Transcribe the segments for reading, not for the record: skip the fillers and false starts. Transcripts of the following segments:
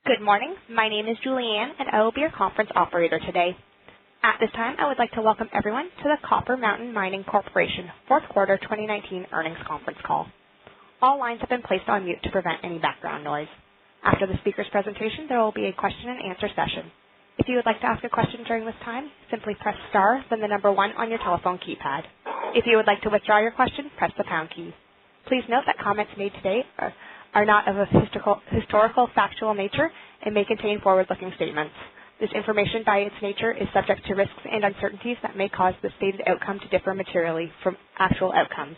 Good morning. My name is Julianne, and I will be your conference operator today. At this time, I would like to welcome everyone to the Copper Mountain Mining Corporation Fourth Quarter 2019 Earnings Conference Call. All lines have been placed on mute to prevent any background noise. After the speaker's presentation, there will be a question and answer session. If you would like to ask a question during this time, simply press star, then the number 1 on your telephone keypad. If you would like to withdraw your question, press the pound key. Please note that comments made today are not of a historical factual nature and may contain forward-looking statements. This information by its nature is subject to risks and uncertainties that may cause the stated outcome to differ materially from actual outcomes.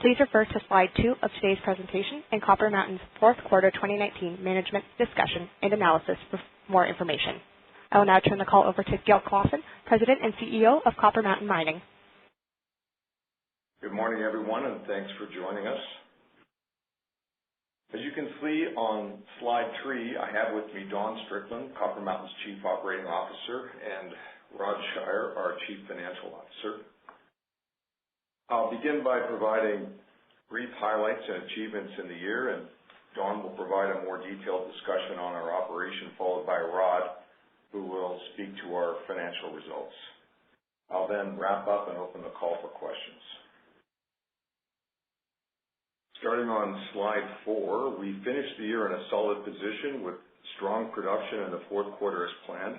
Please refer to slide 2 of today's presentation and Copper Mountain's fourth quarter 2019 management discussion and analysis for more information. I will now turn the call over to Gil Clausen, President and CEO of Copper Mountain Mining. Good morning, everyone, and thanks for joining us. As you can see on slide 3, I have with me Don Strickland, Copper Mountain's Chief Operating Officer, and Rod Shire, our Chief Financial Officer. I'll begin by providing brief highlights and achievements in the year, and Don will provide a more detailed discussion on our operation, followed by Rod, who will speak to our financial results. I'll then wrap up and open the call for questions. Starting on slide 4, we finished the year in a solid position with strong production in the fourth quarter as planned.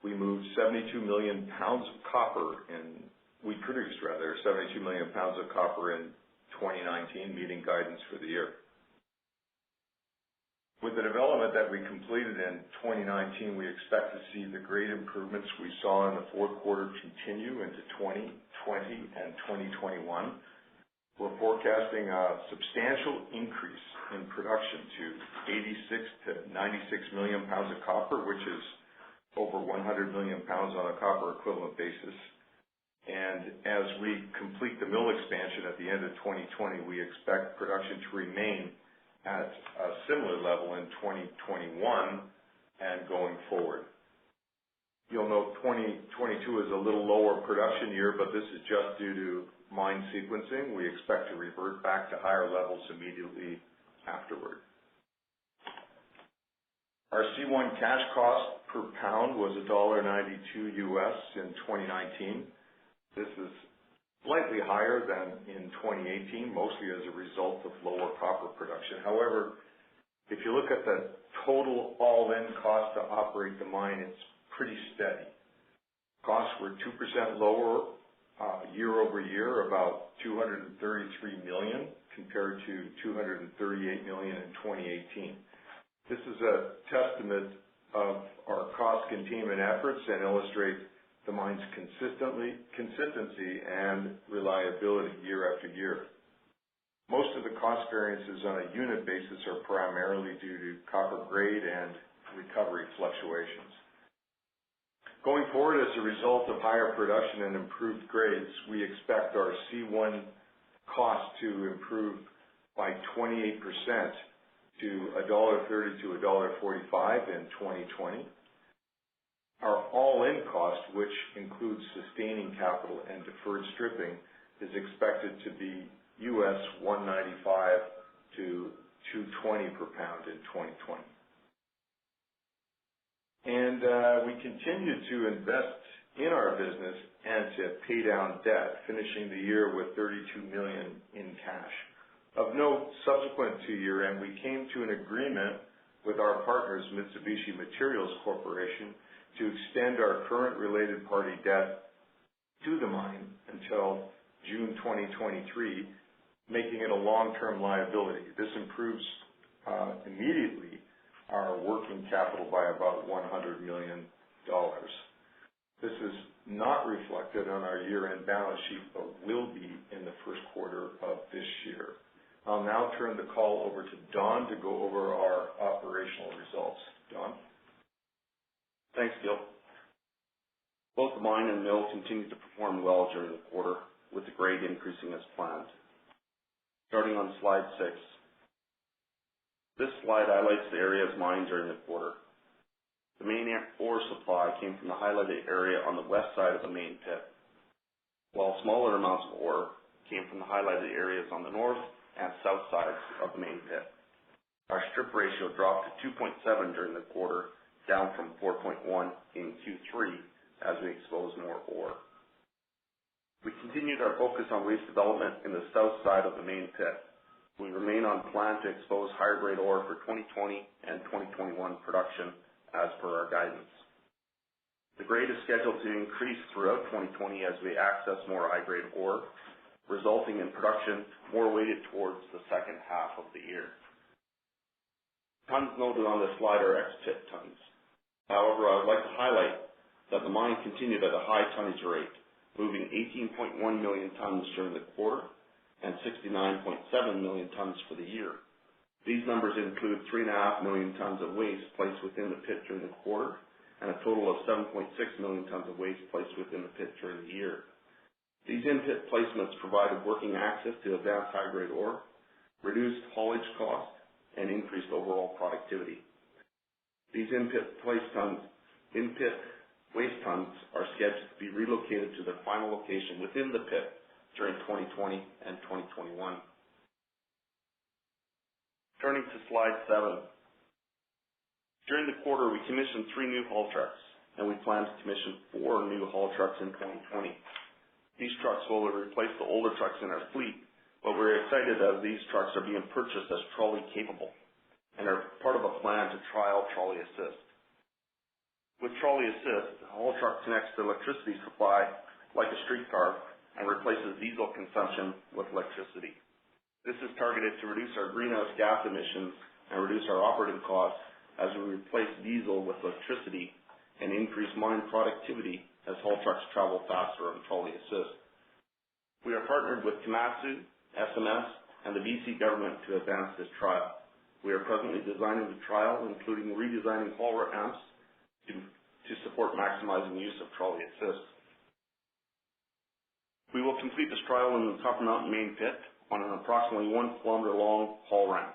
We moved 72 million pounds of copper we produced 72 million pounds of copper in 2019, meeting guidance for the year. With the development that we completed in 2019, we expect to see the great improvements we saw in the fourth quarter continue into 2020 and 2021. We're forecasting a substantial increase in production to 86 to 96 million pounds of copper, which is over 100 million pounds on a copper equivalent basis. And as we complete the mill expansion at the end of 2020, we expect production to remain at a similar level in 2021 and going forward. You'll note 2022 is a little lower production year, but this is just due to mine sequencing. We expect to revert back to higher levels immediately afterward. Our C1 cash cost per pound was $1.92 US in 2019. This is slightly higher than in 2018, mostly as a result of lower copper production. However, if you look at the total all-in cost to operate the mine, it's pretty steady. Costs were 2% lower year over year, about $233 million compared to $238 million in 2018. This is a testament of our cost containment efforts and illustrates the mine's consistency and reliability year after year. Most of the cost variances on a unit basis are primarily due to copper grade and recovery fluctuations. Going forward, as a result of higher production and improved grades, we expect our C1 cost to improve by 28% to $1.30 to $1.45 in 2020. Our all-in cost, which includes sustaining capital and deferred stripping, is expected to be US $1.95 to $2.20 per pound in 2020. And we continue to invest in our business and to pay down debt, finishing the year with $32 million in cash. Of note, subsequent to year-end, we came to an agreement with our partners, Mitsubishi Materials Corporation, to extend our current related party debt to the mine until June 2023, making it a long-term liability. This improves immediately our working capital by about $100 million. This is not reflected on our year-end balance sheet, but will be in the first quarter of this year. I'll now turn the call over to Don to go over our operational results. Don? Thanks, Gil. Both the mine and mill continued to perform well during the quarter, with the grade increasing as planned. Starting on slide 6. This slide highlights the areas mined during the quarter. The main ore supply came from the highlighted area on the west side of the main pit, while smaller amounts of ore came from the highlighted areas on the north and south sides of the main pit. Our strip ratio dropped to 2.7 during the quarter, down from 4.1 in Q3 as we exposed more ore. We continued our focus on waste development in the south side of the main pit. We remain on plan to expose higher grade ore for 2020 and 2021 production as per our guidance. The grade is scheduled to increase throughout 2020 as we access more high grade ore, resulting in production more weighted towards the second half of the year. Tons noted on this slide are ex-pit tons. However, I would like to highlight that the mine continued at a high tonnage rate, moving 18.1 million tons during the quarter and 69.7 million tons for the year. These numbers include 3.5 million tons of waste placed within the pit during the quarter and a total of 7.6 million tons of waste placed within the pit during the year. These in-pit placements provided working access to advanced high-grade ore, reduced haulage costs, and increased overall productivity. These in-pit waste tons are scheduled to be relocated to their final location within the pit during 2020 and 2021. Turning to slide 7. During the quarter, we commissioned 3 new haul trucks, and we plan to commission 4 new haul trucks in 2020. These trucks will replace the older trucks in our fleet, but we're excited as these trucks are being purchased as trolley capable and are part of a plan to trial Trolley Assist. With Trolley Assist, the haul truck connects the electricity supply like a streetcar and replaces diesel consumption with electricity. This is targeted to reduce our greenhouse gas emissions and reduce our operating costs as we replace diesel with electricity and increase mine productivity as haul trucks travel faster on Trolley Assist. We are partnered with Komatsu, SMS, and the BC government to advance this trial. We are presently designing the trial, including redesigning haul ramps to support maximizing use of Trolley Assist. We will complete this trial in the Copper Mountain main pit on an approximately 1 kilometer long haul ramp.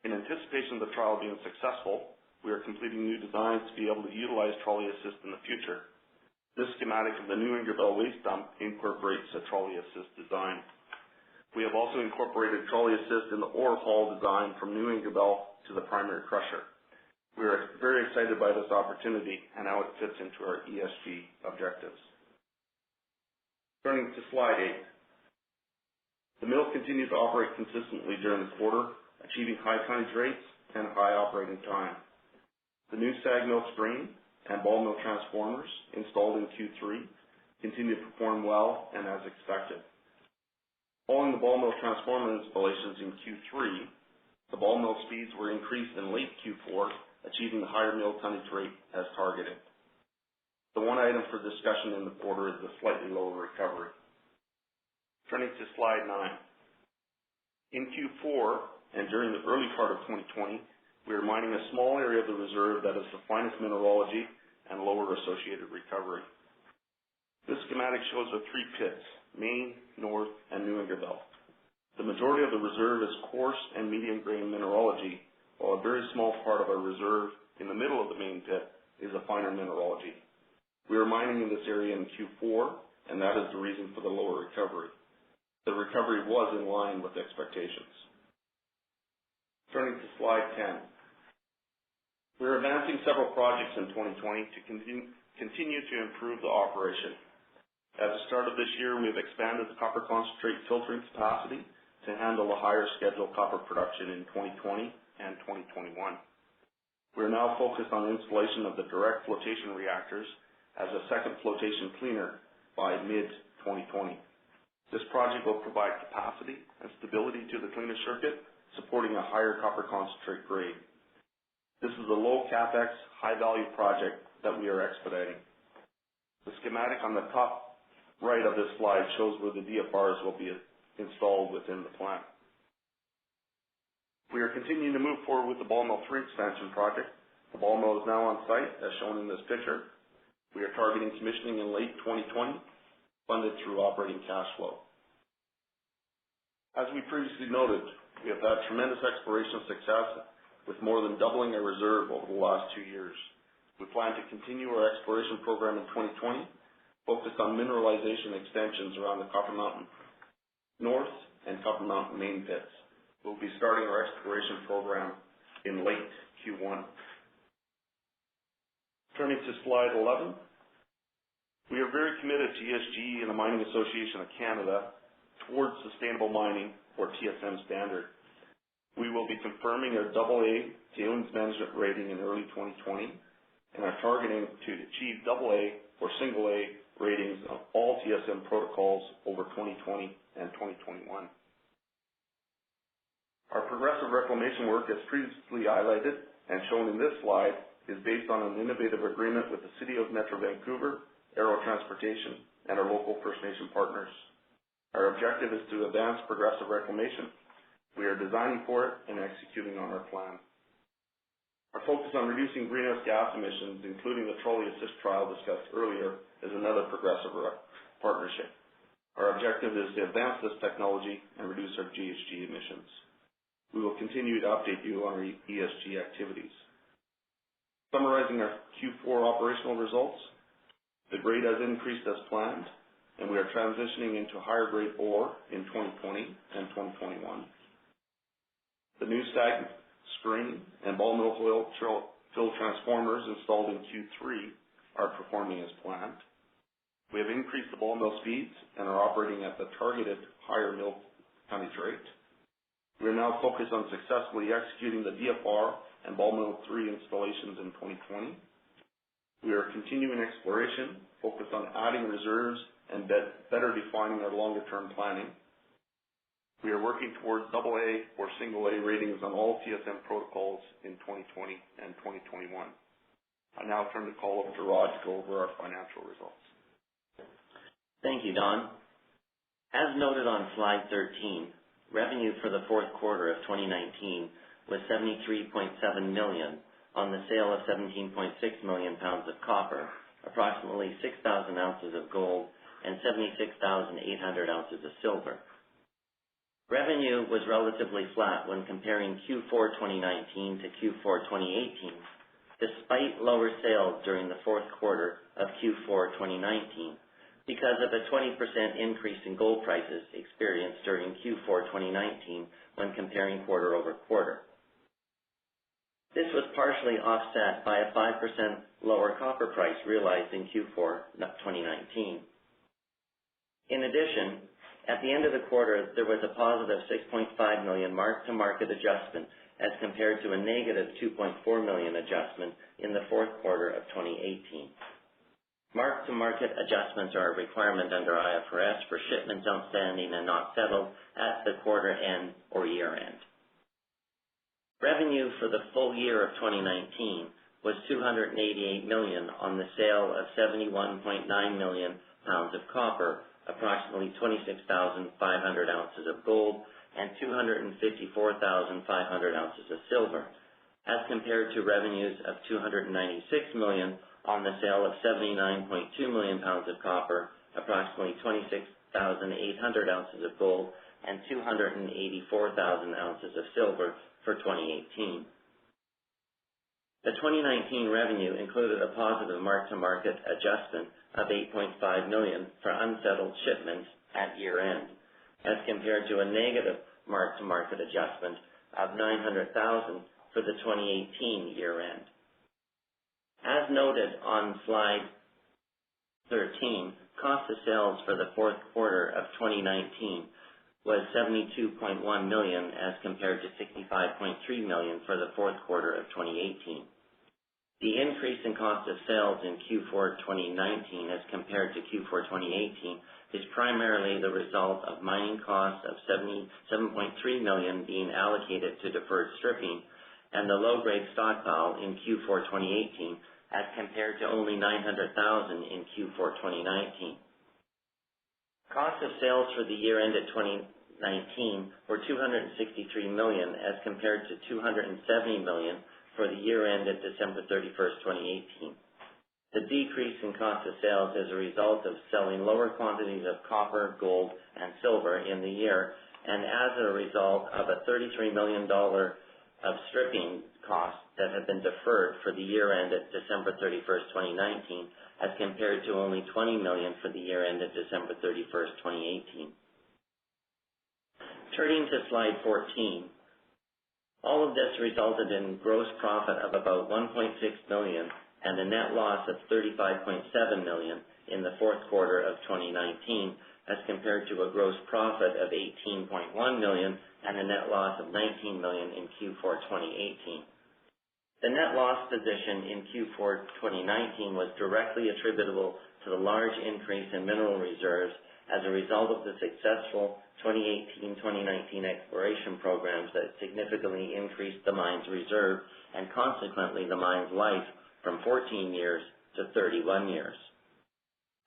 In anticipation of the trial being successful, we are completing new designs to be able to utilize Trolley Assist in the future. This schematic of the new Ingerbelle waste dump incorporates a Trolley Assist design. We have also incorporated Trolley Assist in the ore haul design from New Ingerbelle to the primary crusher. We are very excited by this opportunity and how it fits into our ESG objectives. Turning to slide 8. The mill continued to operate consistently during the quarter, achieving high tonnage rates and high operating time. The new SAG mill screen and ball mill transformers installed in Q3 continue to perform well and as expected. Following the ball mill transformer installations in Q3, the ball mill speeds were increased in late Q4, achieving the higher mill tonnage rate as targeted. The one item for discussion in the quarter is the slightly lower recovery. Turning to slide 9. In Q4 and during the early part of 2020, we are mining a small area of the reserve that is the finest mineralogy and lower associated recovery. This schematic shows the 3 pits, Main, North, and New Ingerbelle. The majority of the reserve is coarse and medium grain mineralogy, while a very small part of our reserve in the middle of the main pit is a finer mineralogy. We are mining in this area in Q4, and that is the reason for the lower recovery. The recovery was in line with expectations. Turning to slide 10. We are advancing several projects in 2020 to continue to improve the operation. At the start of this year, we have expanded the copper concentrate filtering capacity to handle the higher scheduled copper production in 2020 and 2021. We are now focused on installation of the direct flotation reactors as a second flotation cleaner by mid-2020. This project will provide capacity and stability to the cleaner circuit, supporting a higher copper concentrate grade. This is a low capex, high value project that we are expediting. The schematic on the top right of this slide shows where the DFRs will be installed within the plant. We are continuing to move forward with the ball mill 3 expansion project. The ball mill is now on site as shown in this picture. We are targeting commissioning in late 2020, funded through operating cash flow. As we previously noted, we have had tremendous exploration success with more than doubling our reserve over the last 2 years. We plan to continue our exploration program in 2020, focused on mineralization extensions around the Copper Mountain North and Copper Mountain main pits, We'll be starting our exploration program in late Q1. Turning to slide 11. We are very committed to ESG and the Mining Association of Canada towards sustainable mining, or TSM standard. We will be confirming our AA tailings management rating in early 2020 and are targeting to achieve AA or single A ratings of all TSM protocols over 2020 and 2021. Our progressive reclamation work, as previously highlighted and shown in this slide, is based on an innovative agreement with the City of Metro Vancouver, Aero Transportation, and our local First Nation partners. Our objective is to advance progressive reclamation. We are designing for it and executing on our plan. Our focus on reducing greenhouse gas emissions, including the Trolley Assist trial discussed earlier, is another progressive partnership. Our objective is to advance this technology and reduce our GHG emissions. We will continue to update you on our ESG activities. Summarizing our Q4 operational results, the grade has increased as planned, and we are transitioning into higher grade ore in 2020 and 2021. The new SAG screen and ball mill fill transformers installed in Q3 are performing as planned. We have increased the ball mill speeds and are operating at the targeted higher mill tonnage rate. We are now focused on successfully executing the DFR and ball mill 3 installations in 2020. We are continuing exploration, focused on adding reserves and better defining our longer-term planning. We are working towards AA or single A ratings on all TSM protocols in 2020 and 2021. I now turn the call over to Rod to go over our financial results. Thank you, Don. As noted on slide 13, revenue for the fourth quarter of 2019 was $73.7 million on the sale of 17.6 million pounds of copper, approximately 6,000 ounces of gold, and 76,800 ounces of silver. Revenue was relatively flat when comparing Q4 2019 to Q4 2018, despite lower sales during the fourth quarter of Q4 2019 because of a 20% increase in gold prices experienced during Q4 2019 when comparing quarter over quarter. This was partially offset by a 5% lower copper price realized in Q4 2019. In addition, at the end of the quarter, there was a positive $6.5 million mark-to-market adjustment as compared to a negative $2.4 million adjustment in the fourth quarter of 2018. Mark-to-market adjustments are a requirement under IFRS for shipments outstanding and not settled at the quarter end or year end. Revenue for the full year of 2019 was $288 million on the sale of 71.9 million pounds of copper, approximately 26,500 ounces of gold, and 254,500 ounces of silver, as compared to revenues of $296 million on the sale of 79.2 million pounds of copper, approximately 26,800 ounces of gold, and 284,000 ounces of silver for 2018. The 2019 revenue included a positive mark-to-market adjustment of $8.5 million for unsettled shipments at year-end, as compared to a negative mark-to-market adjustment of $900,000 for the 2018 year-end. As noted on slide 13, cost of sales for the fourth quarter of 2019 was $72.1 million as compared to $65.3 million for the fourth quarter of 2018. The increase in cost of sales in Q4 2019 as compared to Q4 2018 is primarily the result of mining costs of $77.3 million being allocated to deferred stripping and the low-grade stockpile in Q4 2018 as compared to only $900,000 in Q4 2019. Cost of sales for the year ended 2019 were $263 million as compared to $270 million for the year ended December 31st, 2018. The decrease in cost of sales is a result of selling lower quantities of copper, gold, and silver in the year, and as a result of a $33 million of stripping costs that have been deferred for the year ended December 31st, 2019, as compared to only $20 million for the year ended December 31st, 2018. Turning to slide 14, all of this resulted in gross profit of about $1.6 million and a net loss of $35.7 million in the fourth quarter of 2019 as compared to a gross profit of $18.1 million and a net loss of $19 million in Q4 2018. The net loss position in Q4 2019 was directly attributable to the large increase in mineral reserves as a result of the successful 2018-2019 exploration programs that significantly increased the mine's reserve and consequently the mine's life from 14 years to 31 years.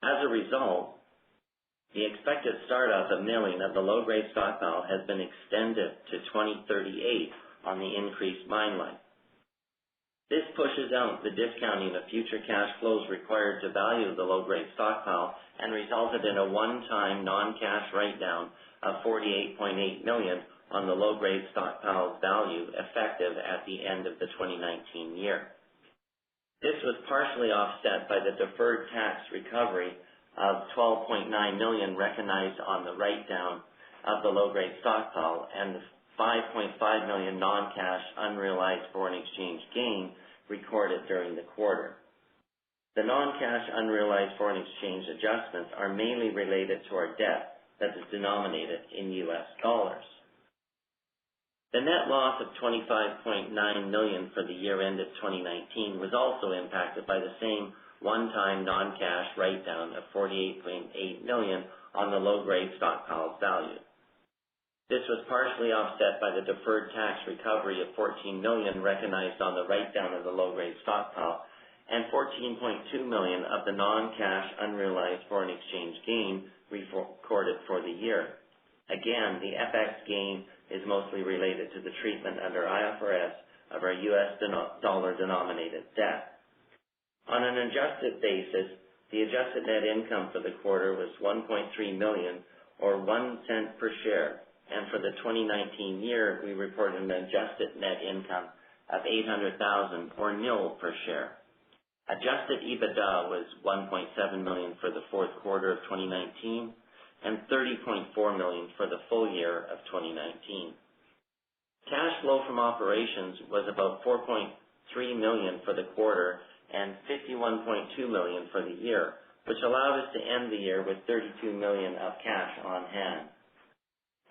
As a result, the expected startup of milling of the low-grade stockpile has been extended to 2038 on the increased mine life. This pushes out the discounting of future cash flows required to value the low-grade stockpile and resulted in a one-time non-cash write-down of $48.8 million on the low-grade stockpile's value effective at the end of the 2019 year. This was partially offset by the deferred tax recovery of $12.9 million recognized on the write-down of the low-grade stockpile and the $5.5 million non-cash unrealized foreign exchange gain recorded during the quarter. The non-cash unrealized foreign exchange adjustments are mainly related to our debt that is denominated in U.S. dollars. The net loss of $25.9 million for the year ended 2019 was also impacted by the same one-time non-cash write-down of $48.8 million on the low-grade stockpile's value. This was partially offset by the deferred tax recovery of $14 million recognized on the write-down of the low-grade stockpile and $14.2 million of the non-cash unrealized foreign exchange gain recorded for the year. Again, the FX gain is mostly related to the treatment under IFRS of our U.S. dollar-denominated debt. On an adjusted basis, the adjusted net income for the quarter was $1.3 million or 1 cent per share, and for the 2019 year, we reported an adjusted net income of $800,000 or nil per share. Adjusted EBITDA was $1.7 million for the fourth quarter of 2019 and $30.4 million for the full year of 2019. Cash flow from operations was about $4.3 million for the quarter and $51.2 million for the year, which allowed us to end the year with $32 million of cash on hand.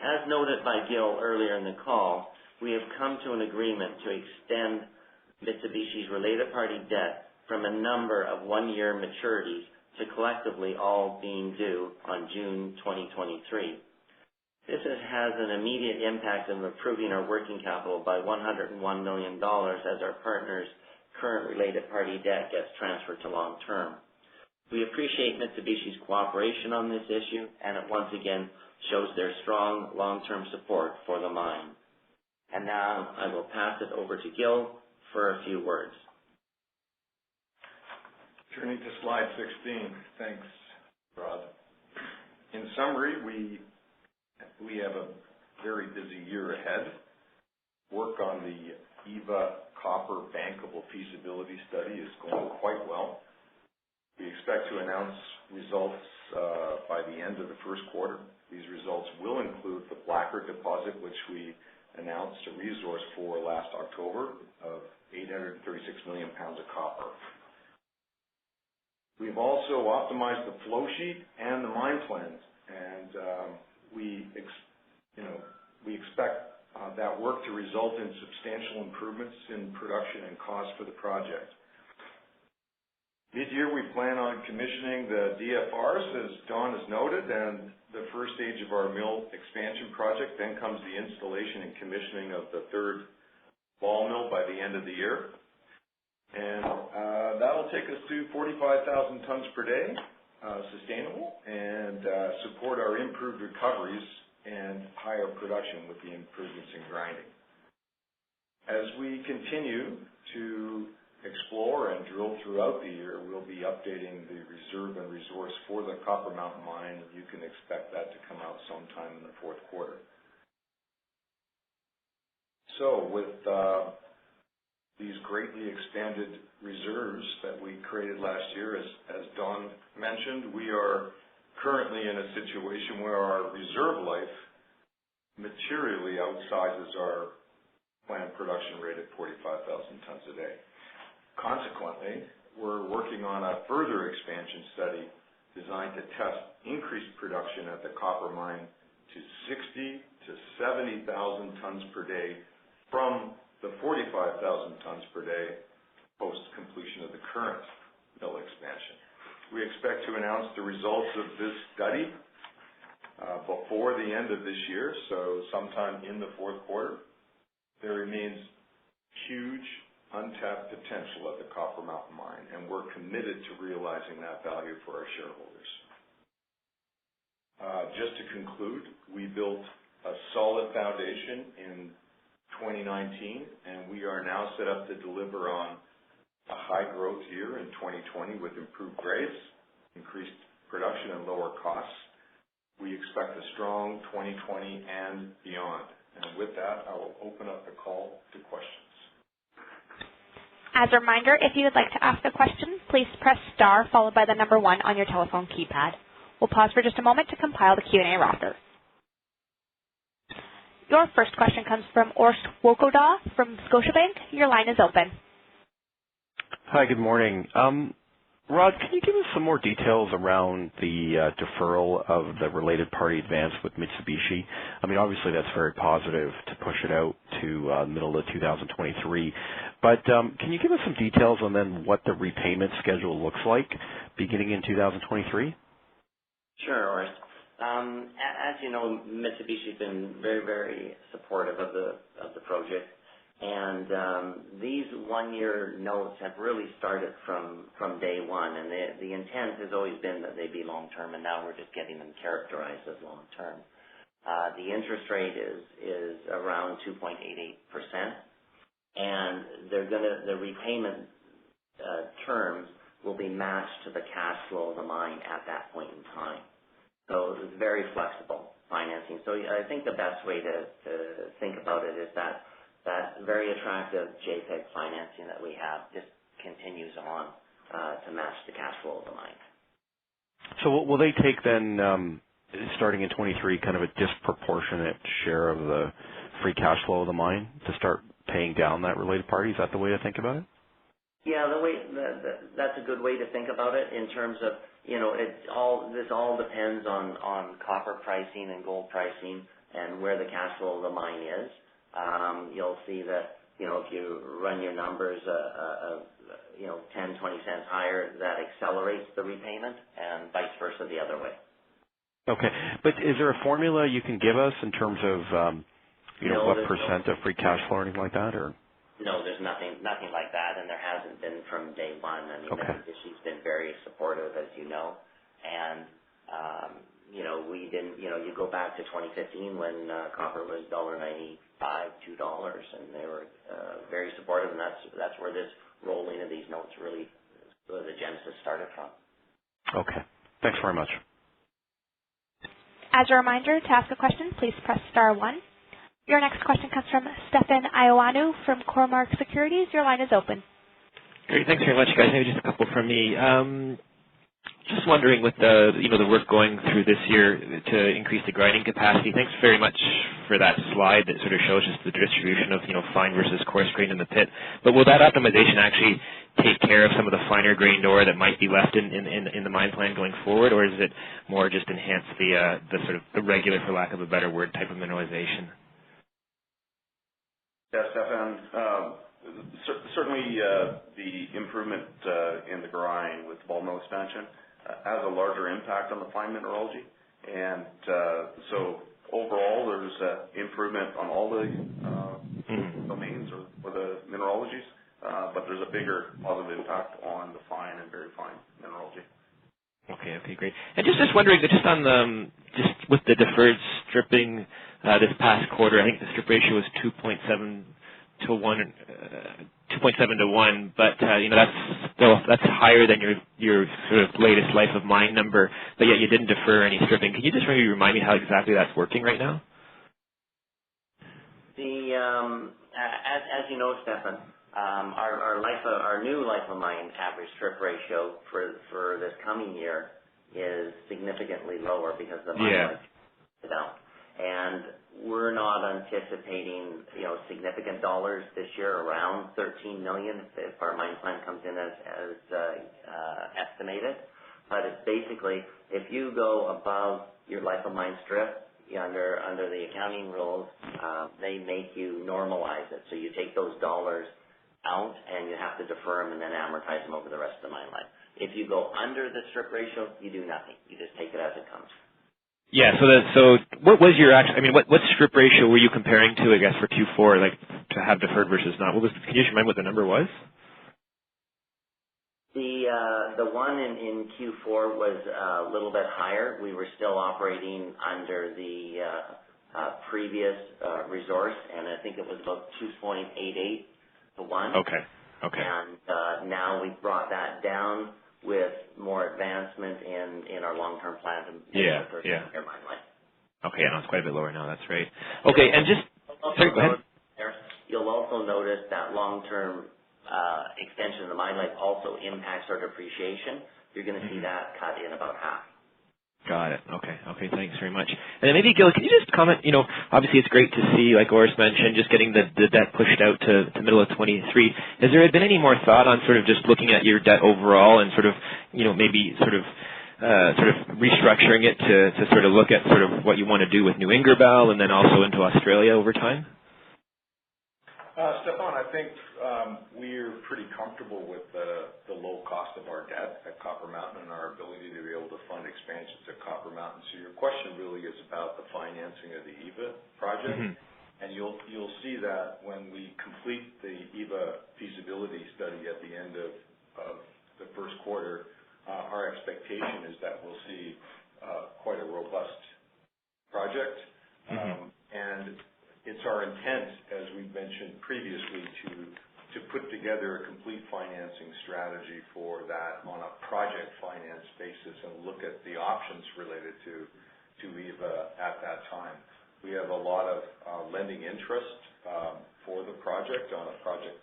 As noted by Gil earlier in the call, we have come to an agreement to extend Mitsubishi's related party debt from a number of one-year maturities to collectively all being due on June 2023. This has an immediate impact of improving our working capital by $101 million as our partner's current related party debt gets transferred to long term. We appreciate Mitsubishi's cooperation on this issue, and it once again shows their strong long-term support for the mine. And now I will pass it over to Gil for a few words. Turning to slide 16. Thanks, Rod. In summary, we have a very busy year ahead. Work on the EVA copper bankable feasibility study is going quite well. We expect to announce results by the end of the first quarter. These results will include the Blacker deposit, which we announced a resource for last October of 836 million pounds of copper. We've also optimized the flow sheet and the mine plans, and we expect that work to result in substantial improvements in production and cost for the project. Mid-year, we plan on commissioning the DFRs, as Don has noted, and the first stage of our mill expansion project. Then comes the installation and commissioning of the third ball mill by the end of the year. And that'll take us to 45,000 tons per day, sustainable, and support our improved recoveries and higher production with the improvements in grinding. As we continue to explore and drill throughout the year, we'll be updating the reserve and resource for the Copper Mountain Mine. You can expect that to come out sometime in the fourth quarter. So with these greatly expanded reserves that we created last year, as Don mentioned, we are currently in a situation where our reserve life materially outsizes our planned production rate at 45,000 tons a day. Consequently, we're working on a further expansion study designed to test increased production at the copper mine to 60 to 70,000 tons per day from the 45,000 tons per day post completion of the current mill expansion. We expect to announce the results of this study before the end of this year, so sometime in the fourth quarter. There remains huge untapped potential at the Copper Mountain Mine, and we're committed to realizing that value for our shareholders. Just to conclude, we built a solid foundation in 2019, and we are now set up to deliver on a high growth year in 2020 with improved grades, increased production, and lower costs. We expect a strong 2020 and beyond. And with that, I will open up the call to questions. As a reminder, if you would like to ask a question, please press star followed by the number 1 on your telephone keypad. We'll pause for just a moment to compile the Q&A roster. Your first question comes from Orest Wowkodaw from Scotiabank. Your line is open. Hi, good morning. Rod, can you give us some more details around the deferral of the related party advance with Mitsubishi? I mean, obviously that's very positive to push it out to middle of 2023. But can you give us some details on then what the repayment schedule looks like beginning in 2023? Sure, Orest. As you know, Mitsubishi's been very, very supportive of the project. And these one-year notes have really started from day one, and the intent has always been that they be long-term, and now we're just getting them characterized as long-term. The interest rate is around 2.88%, and the repayment terms will be matched to the cash flow of the mine at that point in time. So it's very flexible financing. So I think the best way to think about it is that very attractive JPEG financing that we have just continues on to match the cash flow of the mine. So will they take then, starting in 23, kind of a disproportionate share of the free cash flow of the mine to start paying down that related party? Is that the way to think about it? Yeah, that's a good way to think about it in terms of, this all depends on copper pricing and gold pricing and where the cash flow of the mine is. You'll see that, if you run your numbers, 10, 20 cents higher, that accelerates the repayment, and vice versa the other way. Okay. But is there a formula you can give us in terms of, what percent of free cash flow or anything like that, or? No, there's nothing like that, and there hasn't been from day one. I mean, okay. She's been very supportive, as you know, and we didn't. You go back to 2015 when copper was $1.95, $2, and they were very supportive, and that's where this rolling of these notes really, the genesis started from. Okay, thanks very much. As a reminder, to ask a question, please press star 1. Your next question comes from Stefan Ioannou from Cormark Securities. Your line is open. Great, thanks very much, guys. Maybe just a couple from me. Just wondering, with the work going through this year to increase the grinding capacity, thanks very much for that slide that sort of shows us the distribution of fine versus coarse grain in the pit. But will that optimization actually take care of some of the finer grained ore that might be left in the mine plan going forward, or is it more just enhance the sort of the regular, for lack of a better word, type of mineralization? Yeah, Stefan, certainly the improvement in the grind with the ball mill expansion has a larger impact on the fine mineralogy. And so overall, there's improvement on all the domains or the mineralogies, but there's a bigger positive impact on the fine and very fine mineralogy. Okay, great. And just wondering, just on just with the deferred stripping this past quarter, I think the strip ratio was 2.7 to 1, but that's higher than your sort of latest life of mine number. But yet you didn't defer any stripping. Can you just maybe remind me how exactly that's working right now? As you know, Stefan, our new life of mine average strip ratio for this coming year is significantly lower because the mine life is down. And we're not anticipating, significant dollars this year, around $13 million if our mine plan comes in as estimated. But it's basically, if you go above your life of mine strip, under the accounting rules, they make you normalize it. So you take those dollars out and you have to defer them and then amortize them over the rest of the mine life. If you go under the strip ratio, you do nothing. You just take it as it comes. Yeah. So what was your what strip ratio were you comparing to, I guess, for Q4, like to have deferred versus not? Can you just remind what the number was? The one in Q4 was a little bit higher. We were still operating under the previous resource, and I think it was about 2.88 to 1. Okay. And now we've brought that down with more advancement in our long-term plan to make the 13-year mine life. Okay, I know it's quite a bit lower now. That's right. Okay, and just sorry, go ahead. You'll also notice that long-term extension of the mine life also impacts our depreciation. You're going to see that cut in about half. Got it. Okay, thanks very much. And then maybe, Gil, can you just comment, obviously it's great to see, like Oris mentioned, just getting the debt pushed out to middle of 23. Has there been any more thought on sort of just looking at your debt overall and sort of, maybe sort of restructuring it to sort of look at sort of what you want to do with New Ingerbelle and then also into Australia over time? Stefan, I think we're pretty comfortable with the low cost of our debt at Copper Mountain and our ability to be able to fund expansions at Copper Mountain. So your question really is about the financing of the EVA project. And you'll see that when we complete the EVA feasibility study at the end of the first quarter, our expectation is that we'll see quite a robust project. And it's our intent, as we mentioned previously, to put together a complete financing strategy for that on a project finance basis and look at the options related to EVA at that time. We have a lot of lending interest for the project on a project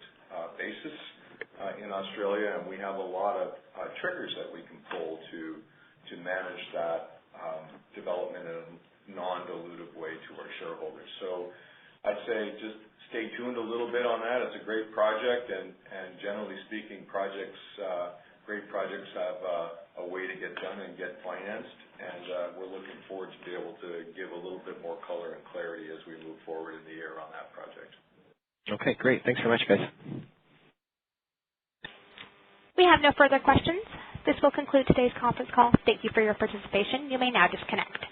basis in Australia, and we have a lot of triggers that we can pull to manage that development in a non-dilutive way to our shareholders. So I'd say just stay tuned a little bit on that. It's a great project, and generally speaking, great projects have a way to get done and get financed, and we're looking forward to be able to give a little bit more color and clarity as we move forward in the year on that project. Okay, great. Thanks very much, guys. We have no further questions. This will conclude today's conference call. Thank you for your participation. You may now disconnect.